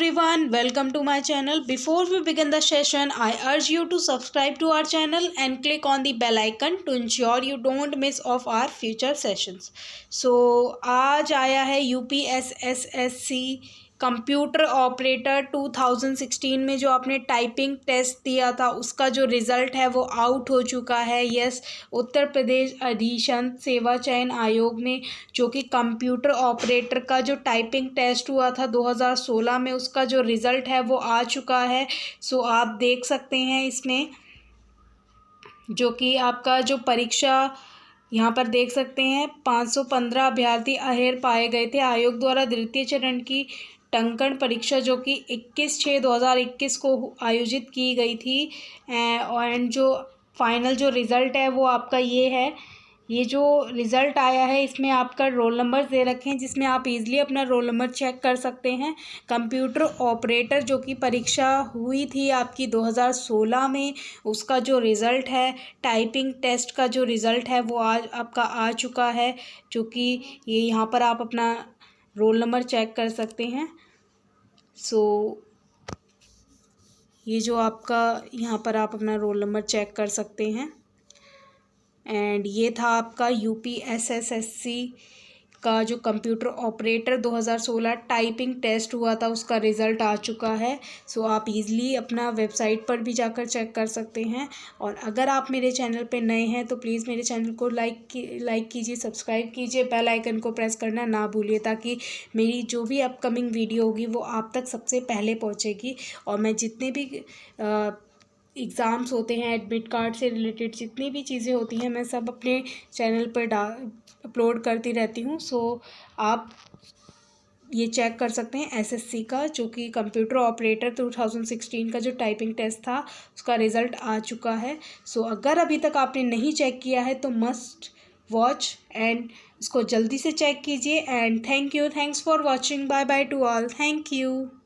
everyone, welcome to my channel. Before we begin the session, I urge you to subscribe to our channel and click on the bell icon to ensure you don't miss of our future sessions. So आज आया है UPSSSC computer operator 2016 में जो आपने typing test दिया था उसका जो रिज़ल्ट है वो आउट हो चुका है। यस, उत्तर प्रदेश अधिशासन सेवा चयन आयोग ने जो कि कंप्यूटर ऑपरेटर का जो टाइपिंग टेस्ट हुआ था 2016 में उसका जो रिज़ल्ट है वो आ चुका है। सो आप देख सकते हैं इसमें जो कि आपका जो परीक्षा यहाँ पर देख सकते हैं 515 अभ्यर्थी अहर पाए गए थे। आयोग द्वारा द्वितीय चरण की टंकण परीक्षा जो कि 21/6/2021 को आयोजित की गई थी एंड जो फाइनल जो रिज़ल्ट है वो आपका ये है। ये जो रिज़ल्ट आया है इसमें आपका रोल नंबर दे रखे हैं जिसमें आप इजीली अपना रोल नंबर चेक कर सकते हैं। कंप्यूटर ऑपरेटर जो कि परीक्षा हुई थी आपकी 2016 में उसका जो रिज़ल्ट है टाइपिंग टेस्ट का जो रिज़ल्ट है वो आज आपका आ चुका है, जो कि ये यहाँ पर आप अपना रोल नंबर चेक कर सकते हैं। सो ये जो आपका यहाँ पर आप अपना रोल नंबर चेक कर सकते हैं एंड ये था आपका UPSSSC का जो कंप्यूटर ऑपरेटर 2016 टाइपिंग टेस्ट हुआ था उसका रिज़ल्ट आ चुका है। सो आप इजीली अपना वेबसाइट पर भी जाकर चेक कर सकते हैं। और अगर आप मेरे चैनल पे नए हैं तो प्लीज़ मेरे चैनल को लाइक कीजिए, सब्सक्राइब कीजिए, बेल आइकन को प्रेस करना ना भूलिए ताकि मेरी जो भी अपकमिंग वीडियो होगी वो आप तक सबसे पहले पहुँचेगी। और मैं जितने भी एग्ज़ाम्स होते हैं, एडमिट कार्ड से रिलेटेड जितनी भी चीज़ें होती हैं मैं सब अपने चैनल पर अपलोड करती रहती हूँ। सो आप ये चेक कर सकते हैं SSC का जो कि कंप्यूटर ऑपरेटर 2016 का जो टाइपिंग टेस्ट था उसका रिज़ल्ट आ चुका है। सो अगर अभी तक आपने नहीं चेक किया है तो मस्ट वॉच एंड इसको जल्दी से चेक कीजिए। And thanks for watching. Bye bye to all. Thank you.